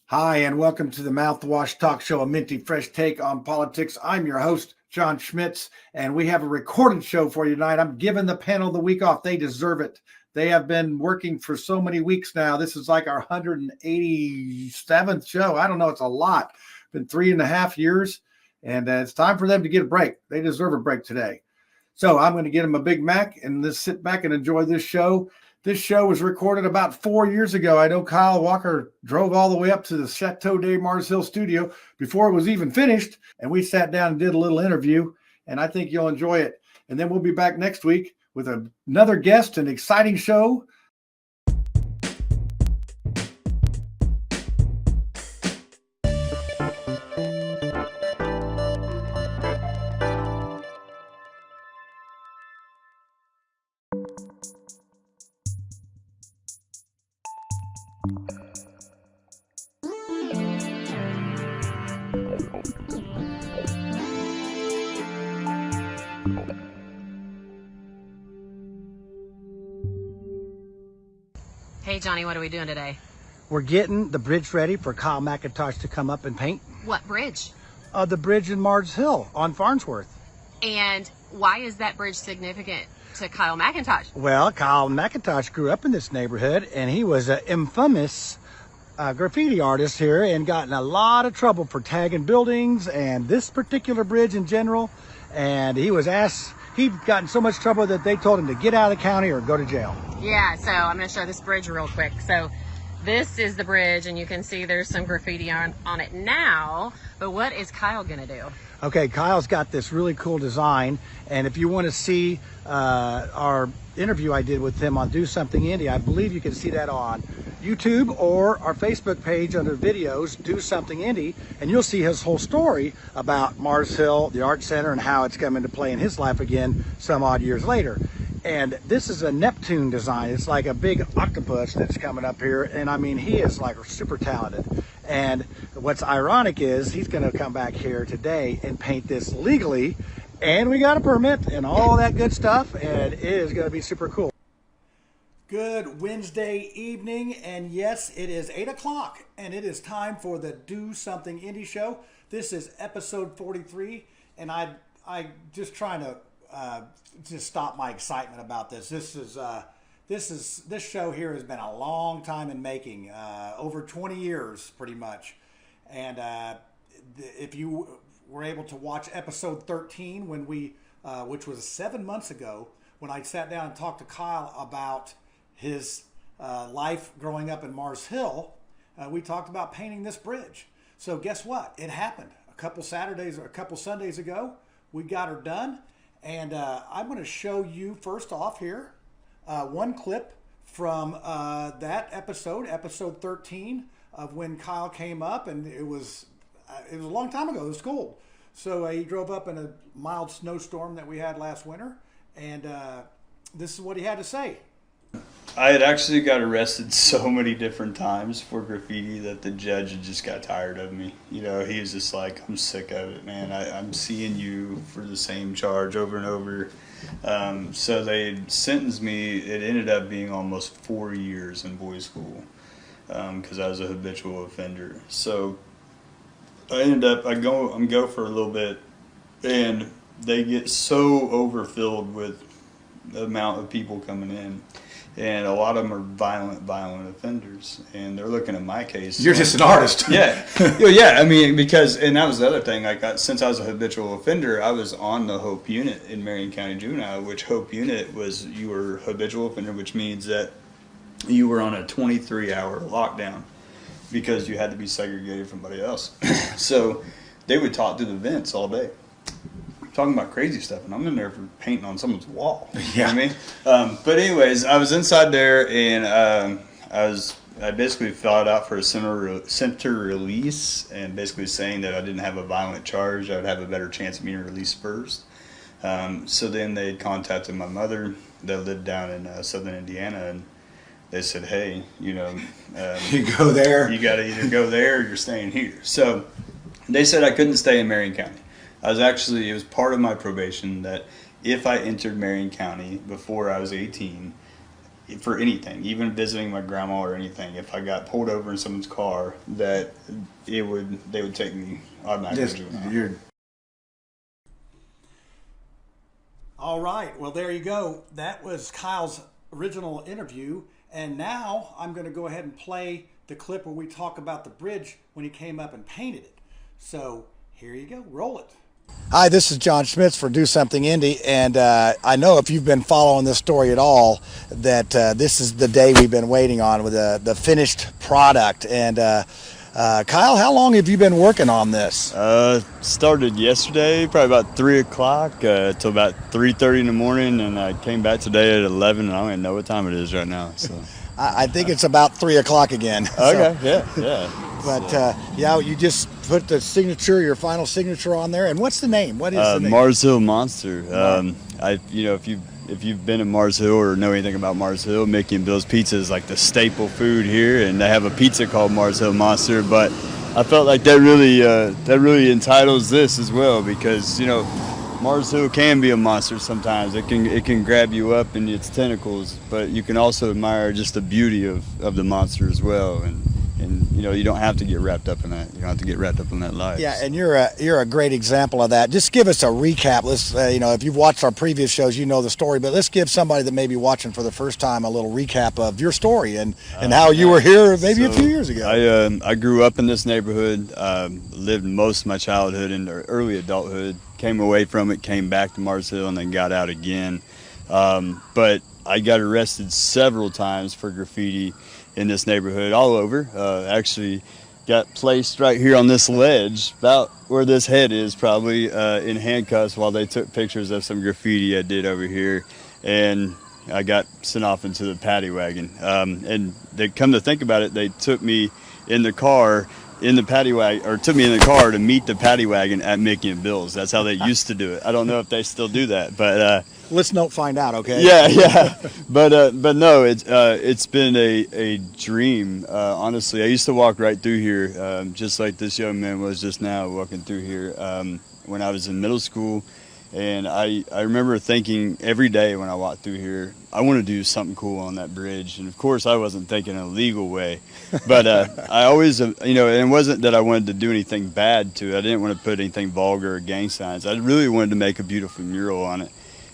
Hi, and welcome to the Mouthwash Talk Show, a minty fresh take on politics. I'm your host, John Schmitz, and we have a recorded show for you tonight. I'm giving the panel the week off. They deserve it. They have been working for so many weeks now. This is like our 187th show. I don't know. It's a lot. Been 3.5 years, and it's time for them to get a break. They deserve a break today. So I'm going to get them a Big Mac and just sit back and enjoy this show. This show was recorded about 4 years ago. I know Kyle Walker drove all the way up to the Chateau de Mars Hill studio before it was even finished, and we sat down and did a little interview, and I think you'll enjoy it. And then we'll be back next week with another guest, an exciting show. Hey Johnny, what are we doing today? We're getting the bridge ready for Kyle McIntosh to come up and paint. What bridge? The bridge in Mars Hill on Farnsworth. And why is that bridge significant to Kyle McIntosh? Well, Kyle McIntosh grew up in this neighborhood, and he was an infamous graffiti artist here and got in a lot of trouble for tagging buildings and this particular bridge in general. And he was asked, he'd gotten so much trouble that they told him to get out of the county or go to jail. Yeah, so I'm going to show this bridge real quick. So this is the bridge, and you can see there's some graffiti on it now. But what is Kyle going to do? Okay, Kyle's got this really cool design, and if you want to see our interview I did with him on Do Something Indy, I believe you can see that on YouTube or our Facebook page under videos, Do Something Indy, and you'll see his whole story about Mars Hill, the art center, and how it's come into play in his life again some odd years later. And this is a Neptune design. It's like a big octopus that's coming up here, and I mean, he is like super talented. And what's ironic is he's going to come back here today and paint this legally, and we got a permit and all that good stuff, and it is going to be super cool. Good Wednesday evening, and yes, it is 8 o'clock, and it is time for the Do Something Indy show. This is episode 43, and I just trying to just stop my excitement about this. This show here has been a long time in making, over 20 years pretty much. And if you were able to watch episode 13 when which was 7 months ago, when I sat down and talked to Kyle about his life growing up in Mars Hill, we talked about painting this bridge. So guess what? It happened a couple Sundays ago. We got her done. And I'm going to show you first off here one clip from that episode 13 of when Kyle came up, and it was a long time ago. It was cold. So he drove up in a mild snowstorm that we had last winter, and this is what he had to say. I had actually got arrested so many different times for graffiti that the judge had just got tired of me. You know, he was just like, I'm sick of it, man. I'm seeing you for the same charge over and over. So they sentenced me. It ended up being almost 4 years in boys' school because I was a habitual offender. So I go for a little bit, and they get so overfilled with the amount of people coming in. And a lot of them are violent offenders, and they're looking at my case. You're just an artist. Yeah, yeah. I mean, because, and that was the other thing. Since I was a habitual offender, I was on the Hope unit in Marion County Juvenile, which Hope unit was you were habitual offender, which means that you were on a 23-hour lockdown because you had to be segregated from everybody else. So they would talk through the vents all day, talking about crazy stuff, and I'm in there for painting on someone's wall. Yeah. You know what I mean? But anyways, I was inside there, and I basically filled out for a center release, and basically saying that I didn't have a violent charge, I would have a better chance of being released first. So then they contacted my mother that lived down in southern Indiana, and they said, hey, you go there. You got to either go there or you're staying here. So they said I couldn't stay in Marion County. It was part of my probation that if I entered Marion County before I was 18, for anything, even visiting my grandma or anything. If I got pulled over in someone's car, that they would take me automatically. All right. Well, there you go. That was Kyle's original interview. And now I'm going to go ahead and play the clip where we talk about the bridge when he came up and painted it. So here you go. Roll it. Hi, this is John Schmitz for Do Something Indy. And I know if you've been following this story at all, that this is the day we've been waiting on with the finished product. And Kyle, how long have you been working on this? Started yesterday, probably about 3 o'clock till about 3:30 in the morning, and I came back today at 11, and I don't even know what time it is right now. So I think it's about 3 o'clock again. Okay, so, yeah. But yeah, you just put the signature, your final signature on there. And what's the name? What is the name? Mars Hill Monster. If you've been in Mars Hill or know anything about Mars Hill, Mickey and Bill's Pizza is like the staple food here, and they have a pizza called Mars Hill Monster. But I felt like that really entitles this as well, because Mars Hill can be a monster sometimes. It can grab you up in its tentacles, but you can also admire just the beauty of the monster as well. And you don't have to get wrapped up in that. You don't have to get wrapped up in that life. Yeah, and you're a great example of that. Just give us a recap. Let's if you've watched our previous shows, you know the story, but let's give somebody that may be watching for the first time a little recap of your story and how you were here maybe a few years ago. I grew up in this neighborhood, lived most of my childhood into early adulthood, came away from it, came back to Mars Hill, and then got out again. But I got arrested several times for graffiti in this neighborhood, all over. Actually got placed right here on this ledge, about where this head is probably, in handcuffs while they took pictures of some graffiti I did over here. And I got sent off into the paddy wagon. And they come to think about it, they took me in the car took me in the car to meet the paddy wagon at Mickey and Bill's. That's how they used to do it. I don't know if they still do that, but let's not find out, okay? Yeah. But no, it's been a dream. Honestly, I used to walk right through here, just like this young man was just now walking through here, when I was in middle school. And I remember thinking every day when I walked through here, I want to do something cool on that bridge. And of course, I wasn't thinking in a legal way, but I always, and it wasn't that I wanted to do anything bad to it. I didn't want to put anything vulgar or gang signs. I really wanted to make a beautiful mural on it.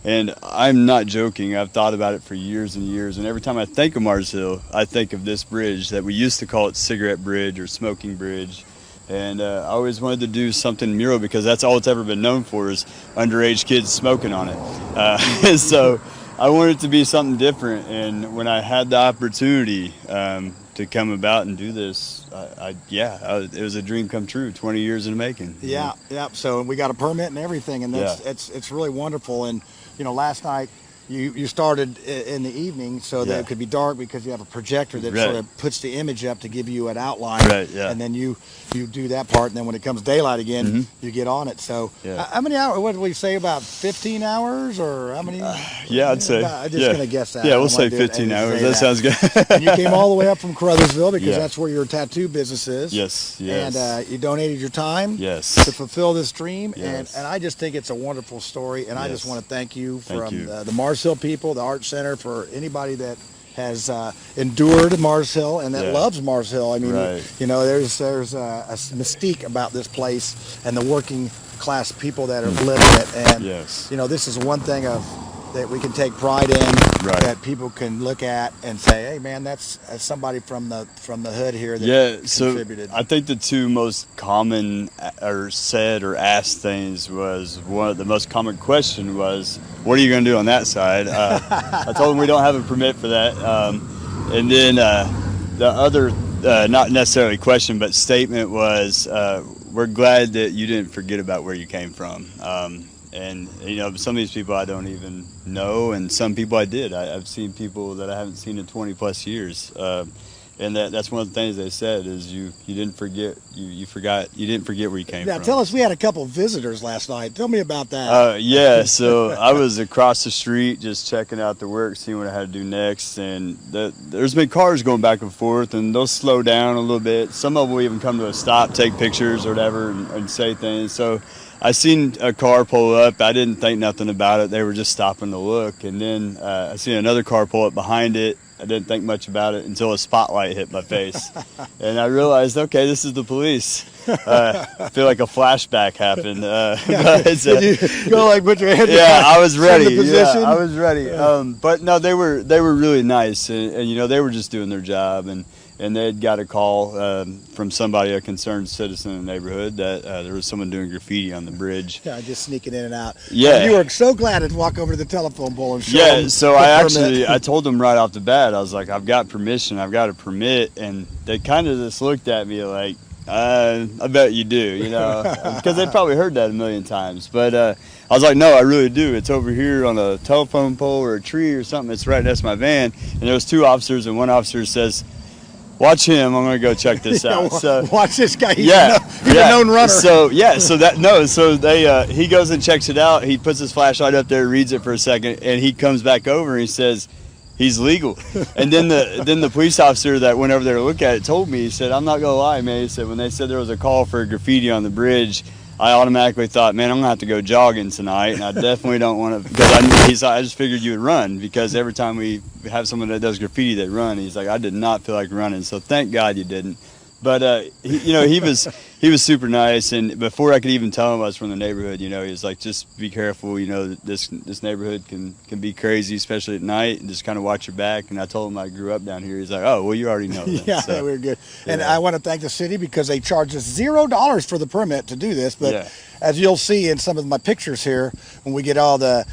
And I'm not joking. I've thought about it for years and years. And every time I think of Mars Hill, I think of this bridge that we used to call it Cigarette Bridge or Smoking Bridge. And I always wanted to do something mural because that's all it's ever been known for is underage kids smoking on it. So I wanted it to be something different. And when I had the opportunity to come about and do this, it was a dream come true. 20 years in the making. Yeah. So we got a permit and everything, and it's really wonderful. And last night you started in the evening so that it could be dark because you have a projector that sort of puts the image up to give you an outline. Right. Yeah. And then you do that part, and then when it comes daylight again, you get on it. So how many hours? What did we say, about 15 hours or how many? I'd say. I'm just gonna guess that. Yeah, we'll say 15 hours. That sounds good. And you came all the way up from Caruthersville because that's where your tattoo business is. Yes. And you donated your time. Yes. To fulfill this dream. Yes. And I just think it's a wonderful story. And I just want to thank you from the Mars Hill people, the Art Center, for anybody that has endured Mars Hill and that loves Mars Hill. I mean, there's a mystique about this place and the working class people that are living it. And this is one thing that we can take pride in, that people can look at and say, hey man, that's somebody from the hood here that contributed. So I think the two most common or said or asked things was, one of the most common question was, what are you going to do on that side? I told them we don't have a permit for that. And then the other, not necessarily question, but statement was, we're glad that you didn't forget about where you came from. And some of these people I don't even know, and some people I did. I've seen people that I haven't seen in 20 plus years, and that's one of the things they said is you didn't forget you didn't forget where you came from. Now tell us, we had a couple of visitors last night. Tell me about that. So I was across the street just checking out the work, seeing what I had to do next, and there's been cars going back and forth, and they'll slow down a little bit. Some of them will even come to a stop, take pictures or whatever, and say things. So I seen a car pull up. I didn't think nothing about it. They were just stopping to look. And then I seen another car pull up behind it. I didn't think much about it until a spotlight hit my face. And I realized, okay, this is the police. I feel like a flashback happened. Did you go like put your head yeah, I was ready. position? Yeah, I was ready. Yeah. But no, they were really nice. And, you know, they were just doing their job. And they had got a call from somebody, a concerned citizen in the neighborhood, that there was someone doing graffiti on the bridge. Yeah, just sneaking in and out. Yeah. And you were so glad to walk over to the telephone pole and show Yeah, them so the I told them right off the bat, I was like, I've got permission, I've got a permit, and they kind of just looked at me like, I bet you do, you know, because they'd probably heard that a million times. But I was like, no, I really do. It's over here on a telephone pole or a tree or something. It's right next to my van. And there was two officers, and one officer says, watch him. I'm gonna go check this out. So watch this guy. He's yeah, he's a known runner. So they he goes and checks it out. He puts his flashlight up there, reads it for a second, and he comes back over and he says, he's legal. And then the police officer that went over there to look at it told me, he said, I'm not gonna lie, man. He said when they said there was a call for graffiti on the bridge, I automatically thought, man, I'm gonna have to go jogging tonight, and I definitely don't want to, because I just figured you would run, because every time we have someone that does graffiti, they run. He's like, I did not feel like running, so thank God you didn't. But he was super nice, and before I could even tell him I was from the neighborhood, you know, he was like, just be careful, you know, this neighborhood can be crazy, especially at night, and just kind of watch your back. And I told him I grew up down here. He's like, oh, well, you already know that. Yeah, so, we're good. And yeah. I want to thank the city because they charge us $0 for the permit to do this. But Yeah. as you'll see in some of my pictures here, when we get all the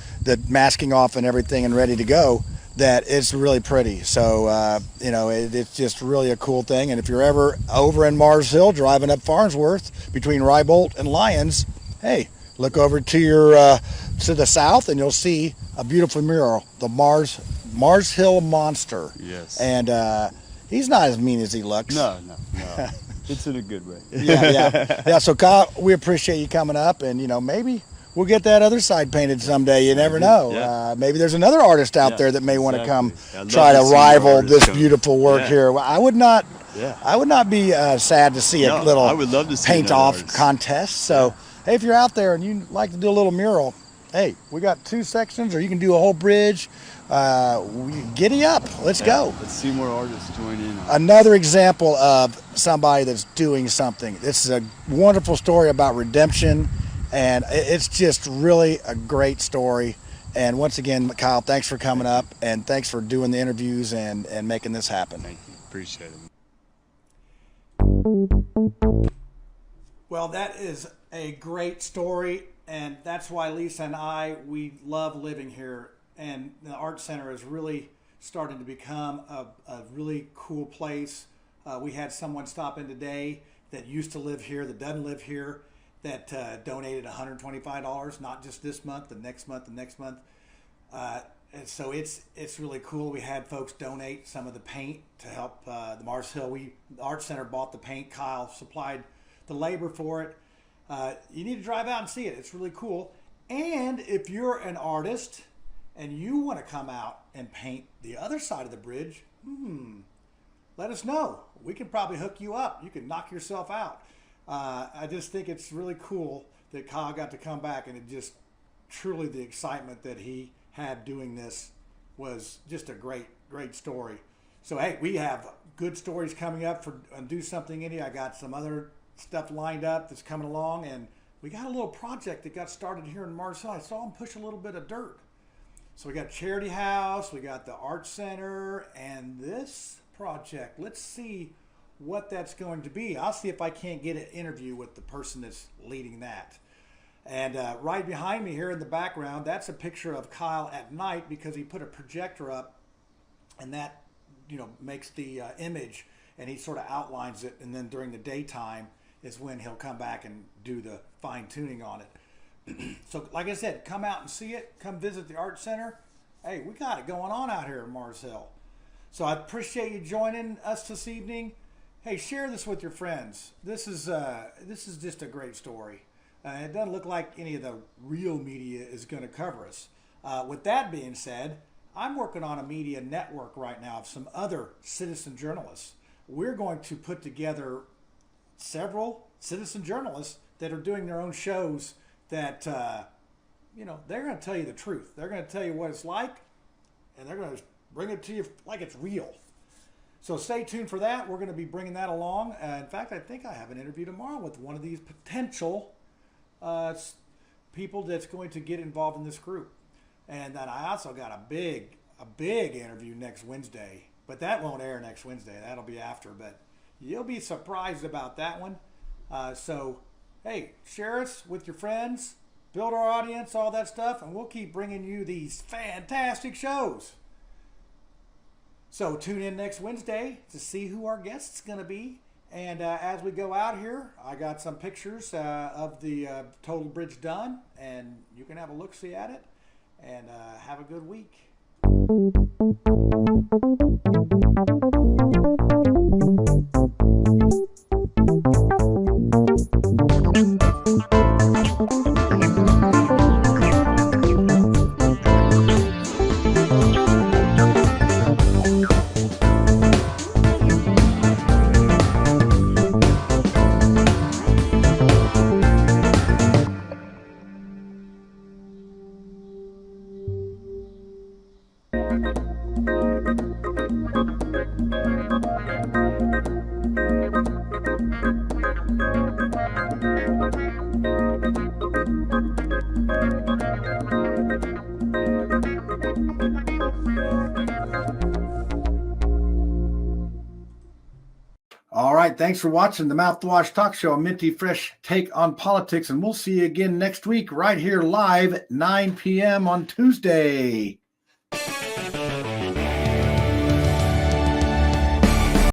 masking off and everything and ready to go, that it's really pretty. So, you know, it's just really a cool thing. And if you're ever over in Mars Hill driving up Farnsworth between Rybolt and Lyons, hey, look over to your to the south and you'll see a beautiful mural, the Mars Hill Monster. Yes. And he's not as mean as he looks. No. It's in a good way. Yeah. So Kyle, we appreciate you coming up, and you know, maybe we'll get that other side painted someday. You never know. Yeah. Maybe there's another artist out Yeah, there that may want to come exactly. I'd love try to to see more rival artists this come. beautiful work Yeah. here. Well, I would not. Yeah. I would not be sad to see No, a little I would love to see paint another off artist. contest. So, hey, if you're out there and you like to do a little mural, hey, we got 2 sections, or you can do a whole bridge. Giddy up. Let's go. Let's see more artists join in. Another example of somebody that's doing something. This is a wonderful story about redemption, and it's just really a great story. And once again, Kyle, thanks for coming up, and thanks for doing the interviews and making this happen. Thank you. Appreciate it. Well, that is a great story, and that's why Lisa and we love living here. And the Art Center is really starting to become a really cool place. We had someone stop in today that used to live here, that doesn't live here, that donated $125, not just this month, the next month. And so it's really cool. We had folks donate some of the paint to help the Mars Hill. The Art Center bought the paint. Kyle supplied the labor for it. You need to drive out and see it. It's really cool. And if you're an artist and you want to come out and paint the other side of the bridge, let us know. We can probably hook you up. You can knock yourself out. I just think it's really cool that Kyle got to come back, and it just truly the excitement that he had doing this was just a great story. So, hey, we have good stories coming up for Do Something Indy. I got some other stuff lined up that's coming along, and we got a little project that got started here in Mars Hill. I saw him push a little bit of dirt. So we got Charity House, we got the Art Center, and this project. Let's see what that's going to be. I'll see if I can't get an interview with the person that's leading that. And right behind me here in the background, that's a picture of Kyle at night, because he put a projector up, and that, you know, makes the image, and he sort of outlines it, and then during the daytime is when he'll come back and do the fine tuning on it. So, like I said, come out and see it. Come visit the Art Center. Hey, we got it going on out here in Mars Hill. So I appreciate you joining us this evening. Hey, share this with your friends. This is just a great story. It doesn't look like any of the real media is going to cover us. With that being said, I'm working on a media network right now of some other citizen journalists. We're going to put together several citizen journalists that are doing their own shows that, they're going to tell you the truth. They're going to tell you what it's like, and they're going to bring it to you like it's real. So stay tuned for that. We're going to be bringing that along. In fact, I think I have an interview tomorrow with one of these potential people that's going to get involved in this group. And then I also got a big interview next Wednesday, but that won't air next Wednesday. That'll be after, but you'll be surprised about that one. So, hey, share us with your friends, build our audience, all that stuff, and we'll keep bringing you these fantastic shows. So tune in next Wednesday to see who our guest's going to be. And as we go out here, I got some pictures of the total bridge done, and you can have a look-see at it. And have a good week. All right. Thanks for watching the Mouthwash Talk Show, a minty fresh take on politics. And we'll see you again next week right here live at 9 p.m. on Tuesday.